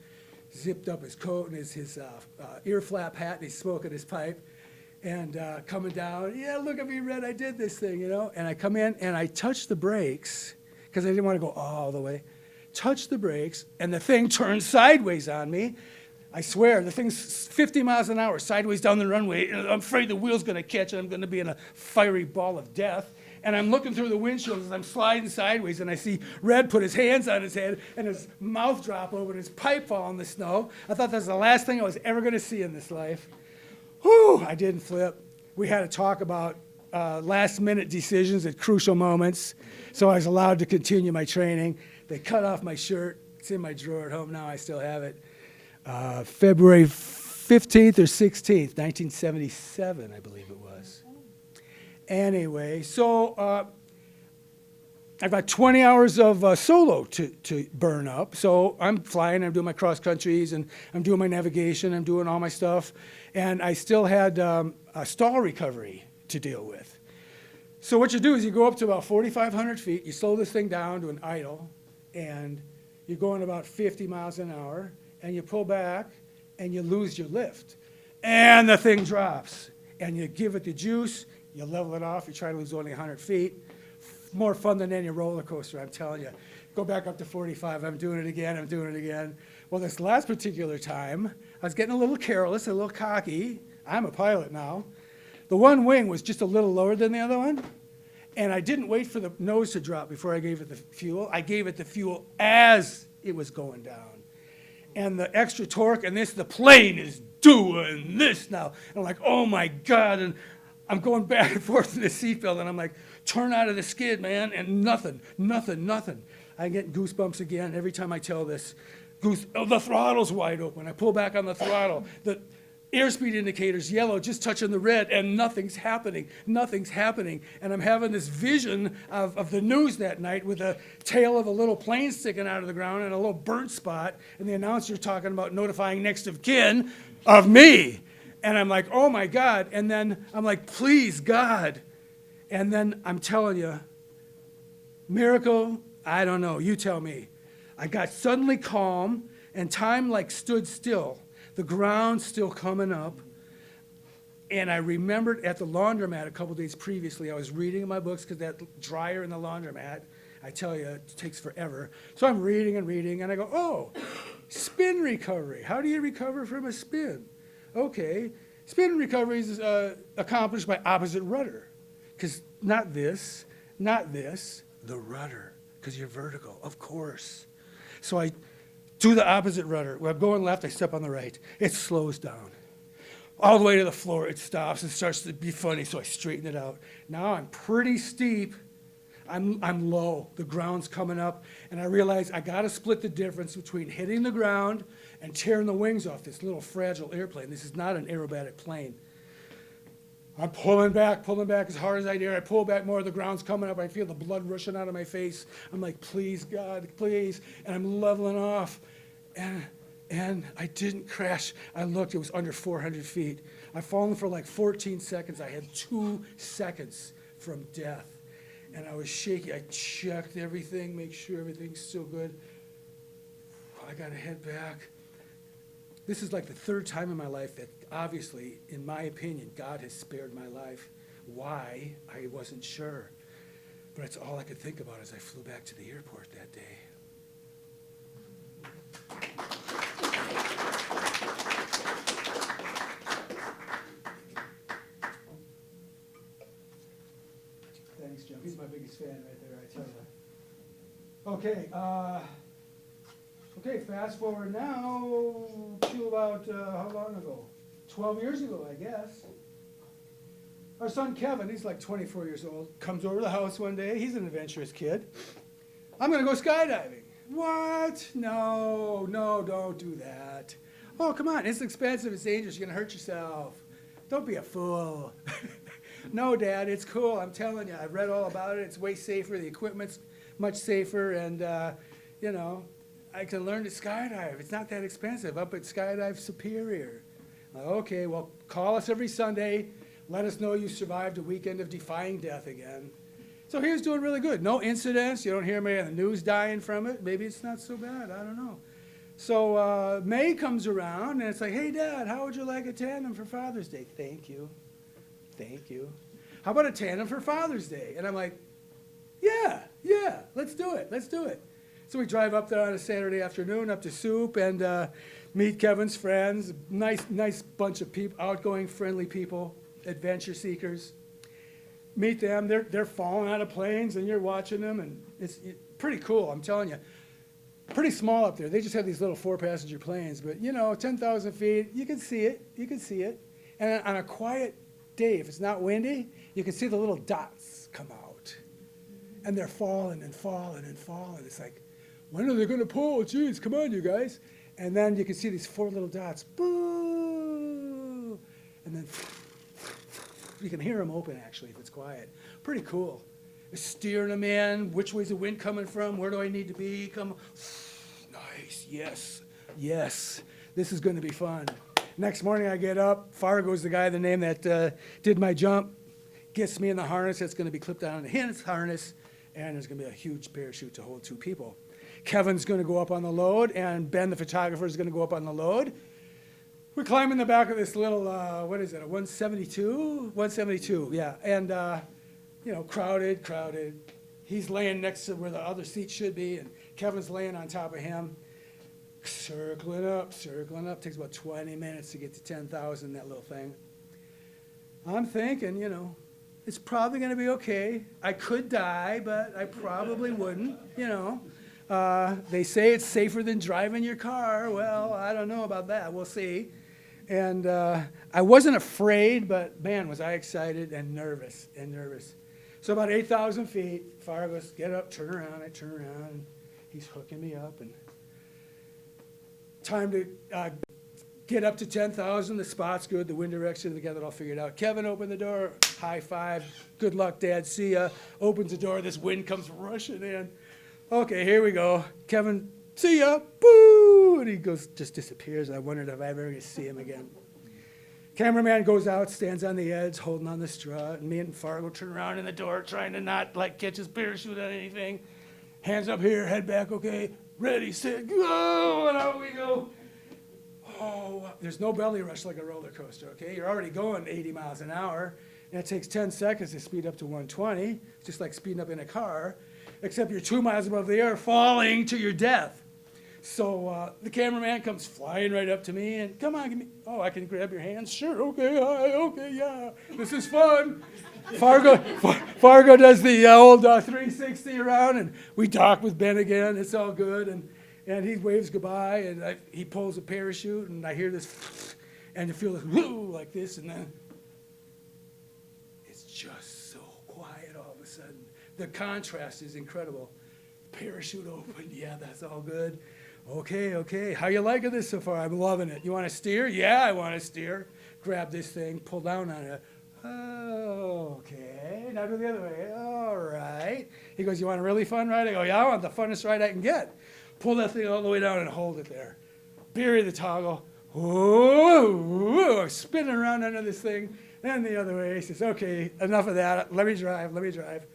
zipped up his coat and his ear flap hat, and he's smoking his pipe. And coming down, yeah, look at me, Red, I did this thing, And I come in and I touch the brakes, because I didn't want to go all the way. Touch the brakes, and the thing turns sideways on me. I swear, the thing's 50 miles an hour sideways down the runway, and I'm afraid the wheel's going to catch, and I'm going to be in a fiery ball of death. And I'm looking through the windshield as I'm sliding sideways, and I see Red put his hands on his head, and his mouth drop over, and his pipe fall in the snow. I thought that was the last thing I was ever going to see in this life. Whew, I didn't flip. We had to talk about last-minute decisions at crucial moments, so I was allowed to continue my training. They cut off my shirt. It's in my drawer at home now. I still have it. February 15th or 16th, 1977, I believe it was. Anyway, so I've got 20 hours of solo to burn up. So I'm flying, I'm doing my cross countries, and I'm doing my navigation, I'm doing all my stuff. And I still had a stall recovery to deal with. So what you do is you go up to about 4,500 feet, you slow this thing down to an idle, and you're going about 50 miles an hour, and you pull back, and you lose your lift. And the thing drops. And you give it the juice, you level it off, you try to lose only 100 feet. More fun than any roller coaster, I'm telling you. Go back up to 45, I'm doing it again. Well, this last particular time, I was getting a little careless, a little cocky. I'm a pilot now. The one wing was just a little lower than the other one, and I didn't wait for the nose to drop before I gave it the fuel. I gave it the fuel as it was going down. And the extra torque, and the plane is doing this now. And I'm like, oh my God, and I'm going back and forth in the seatbelt, and I'm like, turn out of the skid, man, and nothing. I get goosebumps again every time I tell this. goose, oh, the throttle's wide open. I pull back on the throttle. The airspeed indicator's yellow, just touching the red, and nothing's happening. Nothing's happening. And I'm having this vision of the news that night with a tail of a little plane sticking out of the ground and a little burnt spot, and the announcer talking about notifying next of kin of me. And I'm like, oh my God. And then I'm like, please, God. And then I'm telling you, miracle, I don't know, you tell me. I got suddenly calm, and time like stood still. The ground still coming up. And I remembered at the laundromat a couple days previously, I was reading in my books because that dryer in the laundromat, I tell you, it takes forever. So I'm reading, and I go, oh, spin recovery. How do you recover from a spin? Okay, spin recovery is accomplished by opposite rudder. Because not this, the rudder, because you're vertical, of course. So I do the opposite rudder. When I'm going left, I step on the right. It slows down. All the way to the floor, it stops. It starts to be funny, so I straighten it out. Now I'm pretty steep. I'm low. The ground's coming up, and I realize I got to split the difference between hitting the ground and tearing the wings off this little fragile airplane. This is not an aerobatic plane. I'm pulling back as hard as I dare. I pull back more, the ground's coming up. I feel the blood rushing out of my face. I'm like, please, God, please. And I'm leveling off. And I didn't crash. I looked, it was under 400 feet. I've fallen for like 14 seconds. I had 2 seconds from death. And I was shaky. I checked everything, make sure everything's still good. I got to head back. This is like the 3rd time in my life that obviously, in my opinion, God has spared my life. Why? I wasn't sure. But it's all I could think about as I flew back to the airport that day. Thanks, Jim. He's my biggest fan right there, I tell you. Okay, fast forward now to about, how long ago? 12 years ago, I guess. Our son Kevin, he's like 24 years old, comes over to the house one day. He's an adventurous kid. I'm going to go skydiving. What? No, don't do that. Oh, come on, it's expensive, it's dangerous, you're going to hurt yourself. Don't be a fool. No, Dad, it's cool, I'm telling you. I've read all about it. It's way safer, the equipment's much safer, and, I can learn to skydive. It's not that expensive, up at Skydive Superior. Okay, well, call us every Sunday. Let us know you survived a weekend of defying death again. So he was doing really good. No incidents. You don't hear me on the news dying from it. Maybe it's not so bad. I don't know. So May comes around, and it's like, hey, Dad, how would you like a tandem for Father's Day? Thank you. How about a tandem for Father's Day? And I'm like, yeah, let's do it. So we drive up there on a Saturday afternoon up to Soup and meet Kevin's friends. Nice bunch of people, outgoing, friendly people, adventure seekers. Meet them. They're falling out of planes, and you're watching them, and it's pretty cool. I'm telling you, pretty small up there. They just have these little 4-passenger planes, but 10,000 feet, you can see it. And on a quiet day, if it's not windy, you can see the little dots come out, and they're falling and falling and falling. It's like, when are they going to pull? Jeez, come on, you guys. And then you can see these 4 little dots. Boo! And then you can hear them open, actually, if it's quiet. Pretty cool. They're steering them in. Which way's the wind coming from? Where do I need to be? Come. Nice. Yes. This is going to be fun. Next morning I get up. Fargo's the guy, the name that did my jump. Gets me in the harness. That's going to be clipped down in his harness. And there's going to be a huge parachute to hold 2 people. Kevin's going to go up on the load, and Ben, the photographer, is going to go up on the load. We climb in the back of this little, what is it, a 172? 172, yeah. And, crowded. He's laying next to where the other seat should be, and Kevin's laying on top of him. Circling up. Takes about 20 minutes to get to 10,000, that little thing. I'm thinking, it's probably going to be okay. I could die, but I probably wouldn't, They say it's safer than driving your car. Well, I don't know about that. We'll see. And I wasn't afraid, but man, was I excited and nervous. So about 8,000 feet, Fargo goes, get up, turn around. I turn around, and he's hooking me up. And time to get up to 10,000. The spot's good, the wind direction, we got it all figured out. Kevin opened the door, high five, good luck, Dad, see ya. Opens the door, this wind comes rushing in. Okay, here we go. Kevin, see ya, boo! And he goes, just disappears. I wondered if I ever gonna see him again. Cameraman goes out, stands on the edge, holding on the strut, and me and Fargo turn around in the door, trying to not like catch his parachute on anything. Hands up here, head back, okay, ready, set, go, and out we go. Oh, there's no belly rush like a roller coaster, okay? You're already going 80 miles an hour, and it takes 10 seconds to speed up to 120, just like speeding up in a car, except you're 2 miles above the air, falling to your death. So the cameraman comes flying right up to me, and come on, give me, oh, I can grab your hands? Sure, okay, hi, okay, yeah, this is fun. Fargo does the old 360 around, and we dock with Ben again, it's all good, and he waves goodbye, and he pulls a parachute, and I hear this, and you feel this whoo like this, and then it's just so quiet all of a sudden. The contrast is incredible. Parachute opened, yeah, that's all good. Okay, how you liking this so far? I'm loving it. You want to steer? Yeah, I want to steer. Grab this thing, pull down on it. Oh, okay, now do the other way. All right. He goes, you want a really fun ride? I go, yeah, I want the funnest ride I can get. Pull that thing all the way down and hold it there. Bury the toggle. Whoa, spinning around under this thing. Then the other way. He says, okay, enough of that. Let me drive.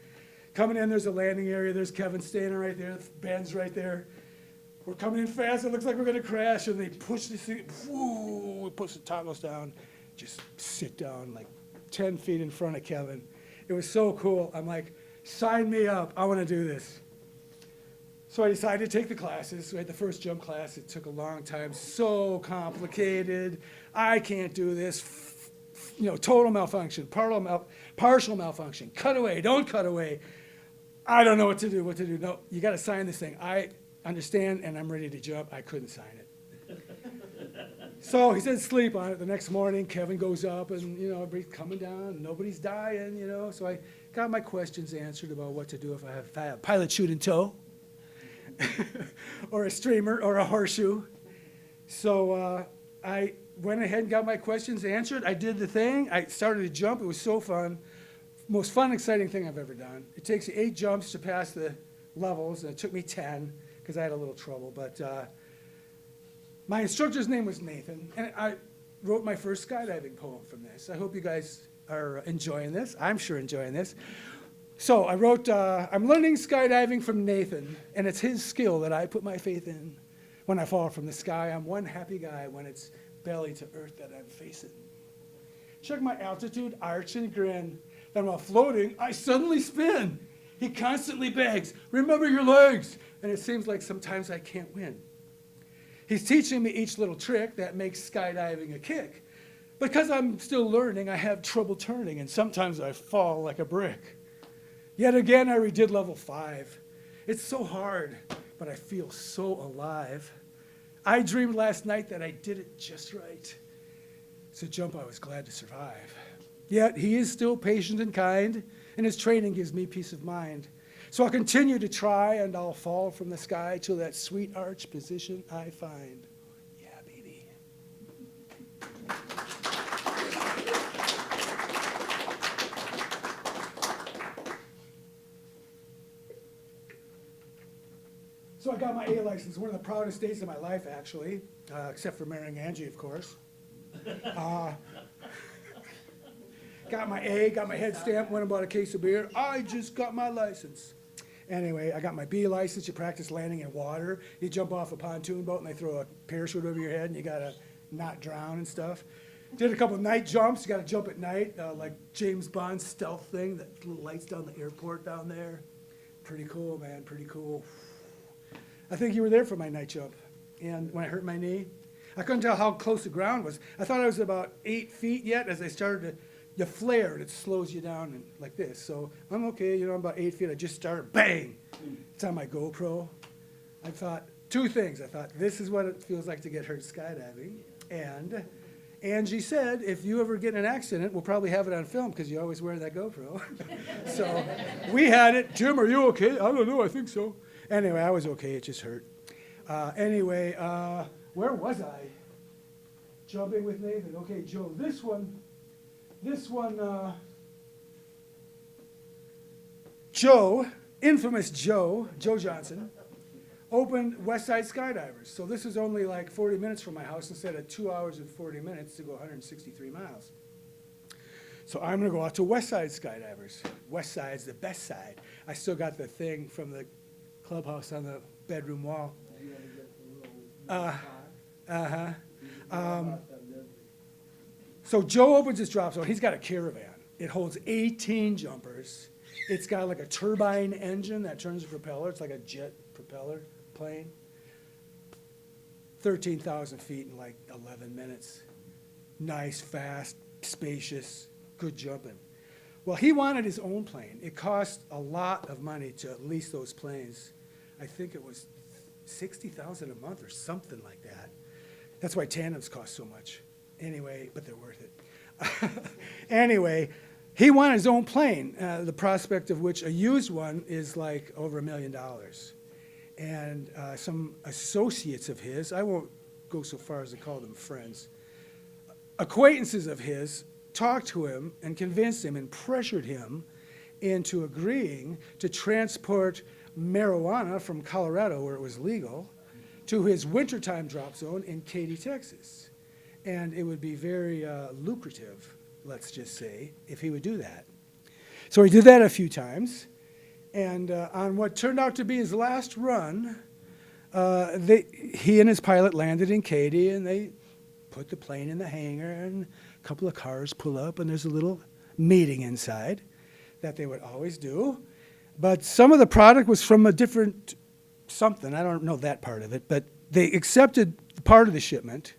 Coming in, there's a landing area. There's Kevin standing right there. Ben's right there. We're coming in fast. It looks like we're going to crash. And they push this thing. Whoo, we push the toggles down. Just sit down like 10 feet in front of Kevin. It was so cool. I'm like, sign me up. I want to do this. So I decided to take the classes. We had the first jump class. It took a long time. So complicated. I can't do this. Total malfunction, partial malfunction. Cut away, don't cut away. I don't know what to do. No, you got to sign this thing. I understand, and I'm ready to jump. I couldn't sign it. So he said sleep on it. The next morning, Kevin goes up, and, everybody's coming down. Nobody's dying, So I got my questions answered about what to do if I have a pilot chute in tow. Or a streamer, or a horseshoe. So I went ahead and got my questions answered. I did the thing. I started to jump. It was so fun. Most fun, exciting thing I've ever done. It takes 8 jumps to pass the levels, and it took me 10 because I had a little trouble. But my instructor's name was Nathan, and I wrote my first skydiving poem from this. I hope you guys are enjoying this. I'm sure enjoying this. So I wrote, I'm learning skydiving from Nathan, and it's his skill that I put my faith in. When I fall from the sky, I'm one happy guy when it's belly to earth that I'm facing. Check my altitude, arch and grin. Then while floating, I suddenly spin. He constantly begs, remember your legs. And it seems like sometimes I can't win. He's teaching me each little trick that makes skydiving a kick. Because I'm still learning, I have trouble turning, and sometimes I fall like a brick. Yet again, I redid level 5. It's so hard, but I feel so alive. I dreamed last night that I did it just right. It's a jump I was glad to survive. Yet he is still patient and kind, and his training gives me peace of mind. So I'll continue to try, and I'll fall from the sky till that sweet arch position I find. Yeah, baby. So I got my A license, one of the proudest days of my life, actually, except for marrying Angie, of course. Got my A, got my head stamp, went and bought a case of beer. I just got my license. Anyway, I got my B license. You practice landing in water. You jump off a pontoon boat, and they throw a parachute over your head, and you got to not drown and stuff. Did a couple night jumps. You got to jump at night, like James Bond stealth thing, that little lights down the airport down there. Pretty cool, man, pretty cool. I think you were there for my night jump. And when I hurt my knee, I couldn't tell how close the ground was. I thought I was about 8 feet yet. As I started to, you flare and it slows you down and like this. So I'm okay, I'm about 8 feet. I just started, bang! It's on my GoPro. I thought 2 things. I thought, this is what it feels like to get hurt skydiving. And Angie said, if you ever get in an accident, we'll probably have it on film because you always wear that GoPro. So we had it. Jim, are you okay? I don't know, I think so. Anyway, I was okay, it just hurt. where was I? Jumping with Nathan. Okay, Joe, this one, Joe, infamous Joe Johnson, opened West Side Skydivers. So this is only like 40 minutes from my house instead of 2 hours and 40 minutes to go 163 miles. So I'm gonna go out to West Side Skydivers. West Side's the best side. I still got the thing from the clubhouse on the bedroom wall. So Joe opens his drop zone. He's got a Caravan. It holds 18 jumpers. It's got like a turbine engine that turns the propeller. It's like a jet propeller plane. 13,000 feet in like 11 minutes. Nice, fast, spacious, good jumping. Well, he wanted his own plane. It cost a lot of money to lease those planes. I think it was $60,000 a month or something like that. That's why tandems cost so much. Anyway, but they're worth it. Anyway, he wanted his own plane, the prospect of which a used one is like over $1 million. And some associates of his, I won't go so far as to call them friends, acquaintances of his talked to him and convinced him and pressured him into agreeing to transport marijuana from Colorado, where it was legal, to his wintertime drop zone in Katy, Texas. And it would be very lucrative, let's just say, if he would do that. So he did that a few times. And on what turned out to be his last run, he and his pilot landed in Katy, and they put the plane in the hangar, and a couple of cars pull up, and there's a little meeting inside that they would always do. But some of the product was from a different something. I don't know that part of it, but they accepted part of the shipment,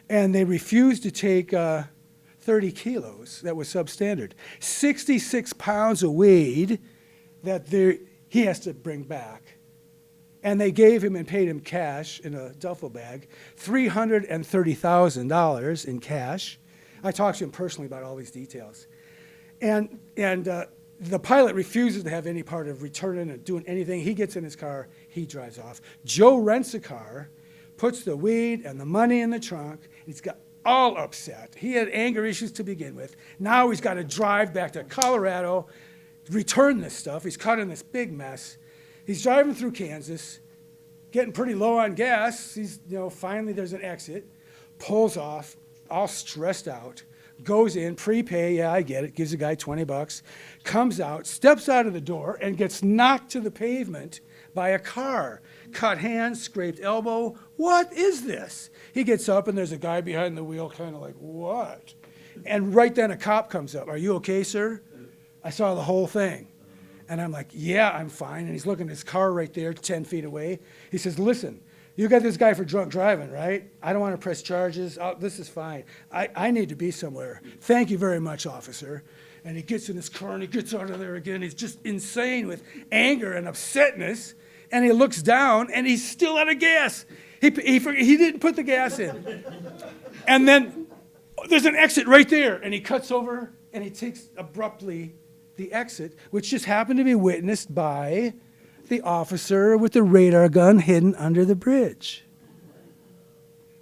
and they refused to take 30 kilos that was substandard. 66 pounds of weed that he has to bring back. And they gave him and paid him cash in a duffel bag, $330,000 in cash. I talked to him personally about all these details. And the pilot refuses to have any part of returning and doing anything. He gets in his car, he drives off. Joe rents a car, puts the weed and the money in the trunk, and he's got all upset. He had anger issues to begin with. Now he's got to drive back to Colorado, return this stuff. He's caught in this big mess. He's driving through Kansas, getting pretty low on gas. Finally there's an exit, pulls off, all stressed out, goes in, prepay, yeah, I get it, gives the guy $20, comes out, steps out of the door, and gets knocked to the pavement by a car. Cut hand, scraped elbow. What is this? He gets up, and there's a guy behind the wheel kind of like, what? And right then a cop comes up. Are you okay, sir? I saw the whole thing. And I'm like, yeah, I'm fine. And he's looking at his car right there, 10 feet away. He says, listen, you got this guy for drunk driving, right? I don't want to press charges. This is fine. I need to be somewhere. Thank you very much, officer. And he gets in his car and he gets out of there again. He's just insane with anger and upsetness. And he looks down and he's still out of gas. He didn't put the gas in. And then there's an exit right there. And he cuts over and he takes abruptly the exit, which just happened to be witnessed by the officer with the radar gun hidden under the bridge.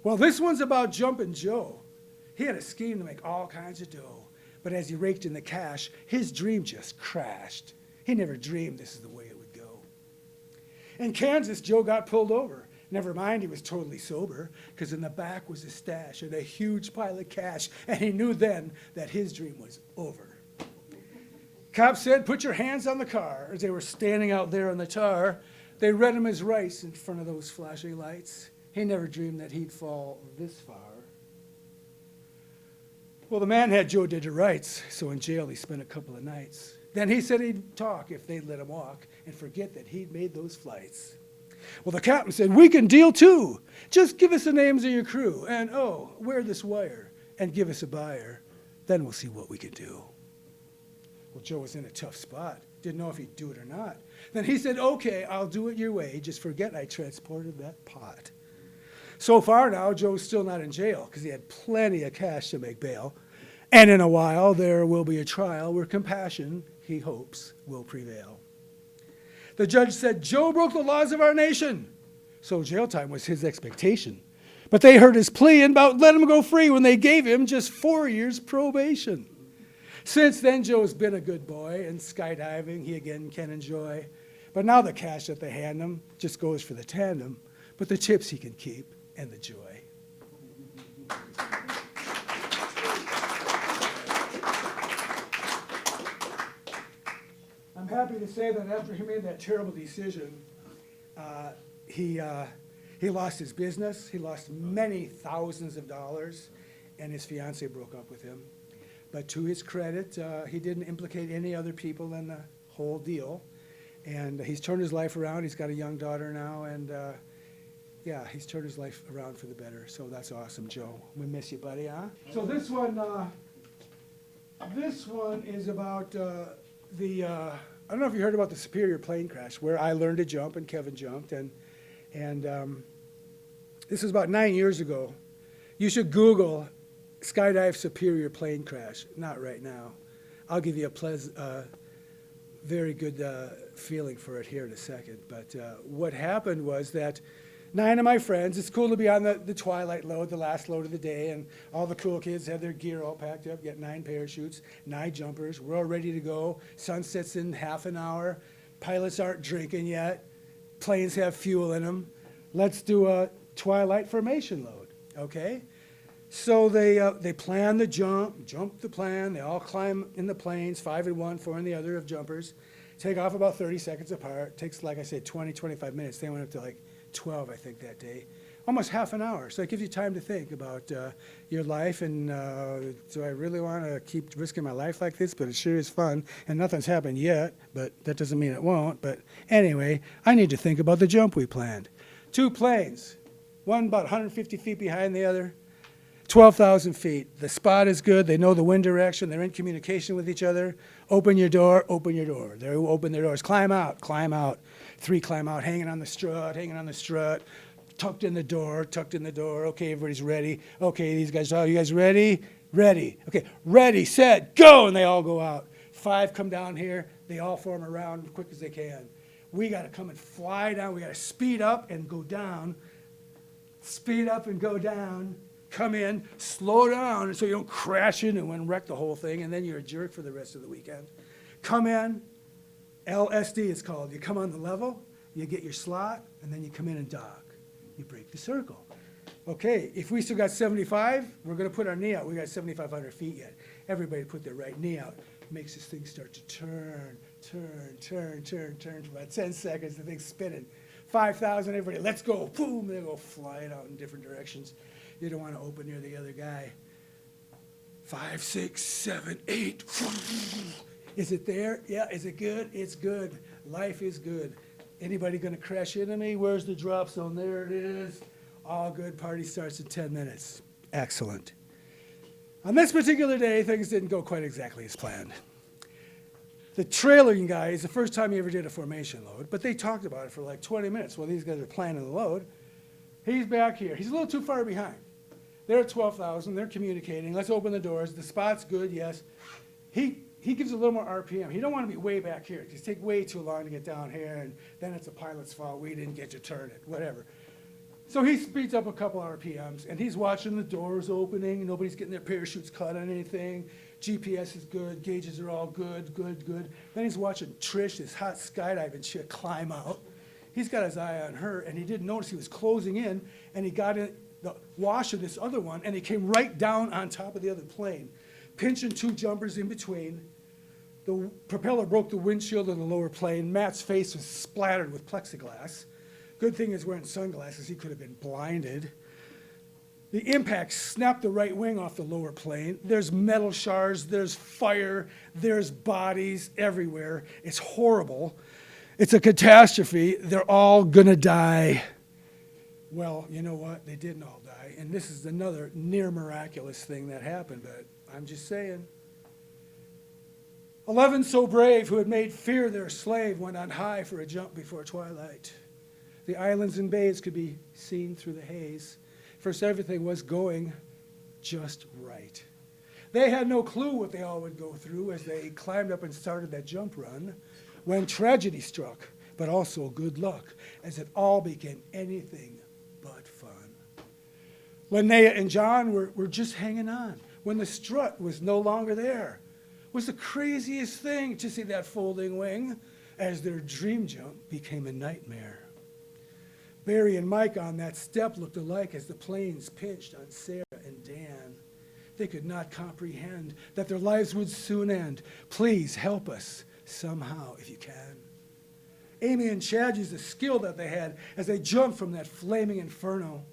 Well, this one's about Jumpin' Joe. He had a scheme to make all kinds of dough, but as he raked in the cash, his dream just crashed. He never dreamed this is the way it would go. In Kansas, Joe got pulled over. Never mind, he was totally sober, because in the back was a stash and a huge pile of cash, and he knew then that his dream was over. Cop said, put your hands on the car. As they were standing out there on the tar, they read him his rights in front of those flashing lights. He never dreamed that he'd fall this far. Well, the man had Joe did the rights, so in jail he spent a couple of nights. Then he said he'd talk if they'd let him walk and forget that he'd made those flights. Well, the captain said, we can deal too. Just give us the names of your crew and, wear this wire and give us a buyer. Then we'll see what we can do. Well, Joe was in a tough spot. Didn't know if he'd do it or not. Then he said, okay, I'll do it your way. Just forget I transported that pot. So far now, Joe's still not in jail because he had plenty of cash to make bail. And in a while, there will be a trial where compassion, he hopes, will prevail. The judge said, Joe broke the laws of our nation. So jail time was his expectation. But they heard his plea and about let him go free when they gave him just 4 years probation. Since then, Joe's been a good boy, and skydiving he again can enjoy. But now the cash that they hand him just goes for the tandem, but the chips he can keep and the joy. I'm happy to say that after he made that terrible decision, he lost his business, he lost many thousands of dollars, and his fiancée broke up with him. But to his credit, he didn't implicate any other people in the whole deal. And he's turned his life around. He's got a young daughter now, and yeah, he's turned his life around for the better. So that's awesome, Joe. We miss you, buddy, huh? So this one is about I don't know if you heard about the Superior plane crash, where I learned to jump and Kevin jumped, and this was about 9 years ago. You should Google skydive Superior plane crash. Not right now. I'll give you a very good feeling for it here in a second. But what happened was that 9 of my friends, it's cool to be on the twilight load, the last load of the day, and all the cool kids have their gear all packed up, get 9 parachutes, 9 jumpers. We're all ready to go. Sun sets in half an hour. Pilots aren't drinking yet. Planes have fuel in them. Let's do a twilight formation load, okay? So they plan the jump the plan. They all climb in the planes, 5 in one, 4 in the other of jumpers. Take off about 30 seconds apart. Takes, like I said, 20, 25 minutes. They went up to like 12, I think, that day. Almost half an hour. So it gives you time to think about your life and do I really want to keep risking my life like this? But it sure is fun. And nothing's happened yet, but that doesn't mean it won't. But anyway, I need to think about the jump we planned. 2 planes, one about 150 feet behind the other. 12,000 feet. The spot is good. They know the wind direction. They're in communication with each other. Open your door, open your door. They open their doors. Climb out, climb out. 3 climb out, hanging on the strut. Tucked in the door. Okay, everybody's ready. Okay, these guys, are you guys ready? Ready. Okay, ready, set, go, and they all go out. 5 come down here. They all form around as quick as they can. We got to come and fly down. We got to speed up and go down. Speed up and go down. Come in, slow down so you don't crash into and wreck the whole thing, and then you're a jerk for the rest of the weekend. Come in, LSD is called. You come on the level, you get your slot, and then you come in and dock. You break the circle. Okay, if we still got 75, we're going to put our knee out. We got 7,500 feet yet. Everybody put their right knee out. Makes this thing start to turn for about 10 seconds. The thing's spinning. 5,000, everybody, let's go. Boom, they go flying out in different directions. You don't want to open near the other guy. 5, 6, 7, 8. Is it there? Yeah. Is it good? It's good. Life is good. Anybody going to crash into me? Where's the drop zone? There it is. All good. Party starts in 10 minutes. Excellent. On this particular day, things didn't go quite exactly as planned. The trailering guy is the first time he ever did a formation load, but they talked about it for like 20 minutes while these guys are planning the load. He's back here. He's a little too far behind. They're at 12,000. They're communicating. Let's open the doors. The spot's good, yes. He gives a little more RPM. He don't want to be way back here. It takes way too long to get down here, and then it's the pilot's fault. We didn't get to turn it, whatever. So he speeds up a couple RPMs, and he's watching the doors opening. Nobody's getting their parachutes caught on anything. GPS is good. Gauges are all good. Then he's watching Trish, this hot skydiving chick, climb out. He's got his eye on her, and he didn't notice he was closing in, and he got in the wash of this other one, and he came right down on top of the other plane, pinching 2 jumpers in between. The propeller broke the windshield of the lower plane. Matt's face was splattered with plexiglass. Good thing he's wearing sunglasses. He could have been blinded. The impact snapped the right wing off the lower plane. There's metal shards. There's fire. There's bodies everywhere. It's horrible. It's a catastrophe. They're all going to die. Well, you know what? They didn't all die. And this is another near miraculous thing that happened, but I'm just saying. 11 so brave who had made fear their slave went on high for a jump before twilight. The islands and bays could be seen through the haze. First, everything was going just right. They had no clue what they all would go through as they climbed up and started that jump run, when tragedy struck, but also good luck, as it all became anything but fun. Linnea and John were just hanging on when the strut was no longer there. It was the craziest thing to see that folding wing as their dream jump became a nightmare. Barry and Mike on that step looked alike as the planes pinched on Sarah and Dan. They could not comprehend that their lives would soon end. Please help us somehow if you can. Amy and Chad used the skill that they had as they jumped from that flaming inferno.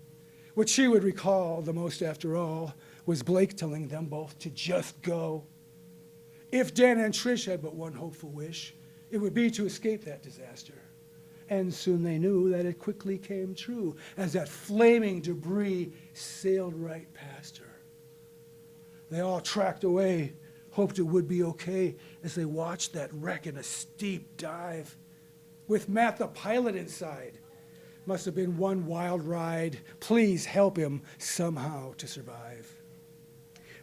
What she would recall the most, after all, was Blake telling them both to just go. If Dan and Trish had but one hopeful wish, it would be to escape that disaster. And soon they knew that it quickly came true as that flaming debris sailed right past her. They all tracked away, hoped it would be okay as they watched that wreck in a steep dive. With Matt the pilot inside. Must have been one wild ride. Please help him somehow to survive.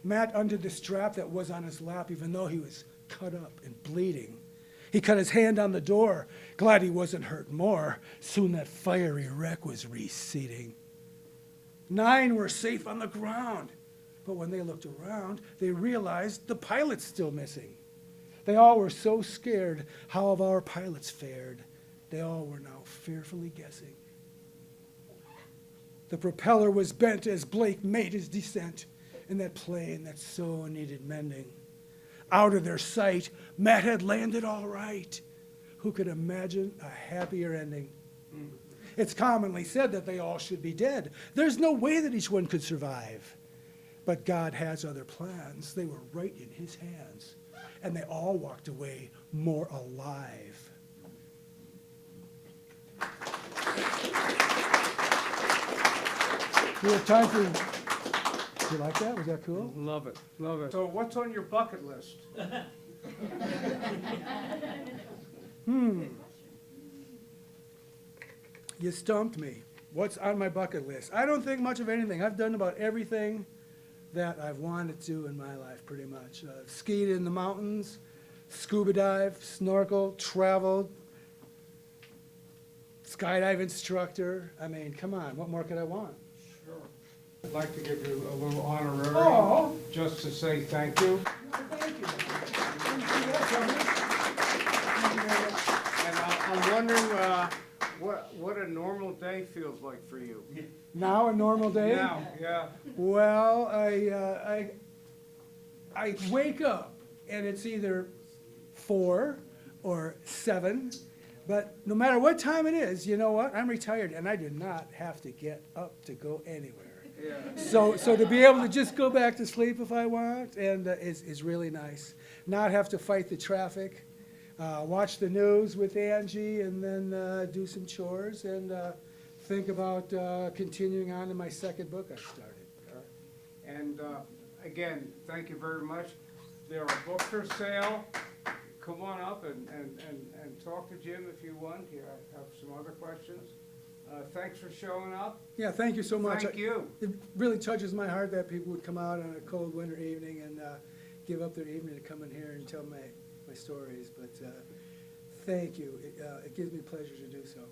Matt undid the strap that was on his lap, even though he was cut up and bleeding. He cut his hand on the door, glad he wasn't hurt more. Soon that fiery wreck was receding. 9 were safe on the ground, but when they looked around, they realized the pilot's still missing. They all were so scared how have our pilots fared. They all were now fearfully guessing. The propeller was bent as Blake made his descent in that plane that so needed mending. Out of their sight, Matt had landed all right. Who could imagine a happier ending? It's commonly said that they all should be dead. There's no way that each one could survive. But God has other plans. They were right in his hands. And they all walked away more alive. We have time for, you like that? Was that cool? Love it, love it. So what's on your bucket list? You stumped me. What's on my bucket list? I don't think much of anything. I've done about everything that I've wanted to in my life, pretty much. Skied in the mountains, scuba dive, snorkel, traveled, skydive instructor. I mean, come on, what more could I want? Sure. I'd like to give you a little honorarium, Oh. just to say thank you. Thank you. And I'm wondering what a normal day feels like for you. Now a normal day? Now, yeah. Well, I wake up and it's either 4 or 7, but no matter what time it is, you know what? I'm retired and I do not have to get up to go anywhere. Yeah. So to be able to just go back to sleep if I want, and is really nice. Not have to fight the traffic, watch the news with Angie, and then do some chores and think about continuing on in my second book I started. And again, thank you very much. There are books for sale. Come on up and talk to Jim if you want. Here, I have some other questions. Thanks for showing up. Yeah, thank you so much. Thank you. It really touches my heart that people would come out on a cold winter evening and give up their evening to come in here and tell my stories. But thank you. It gives me pleasure to do so.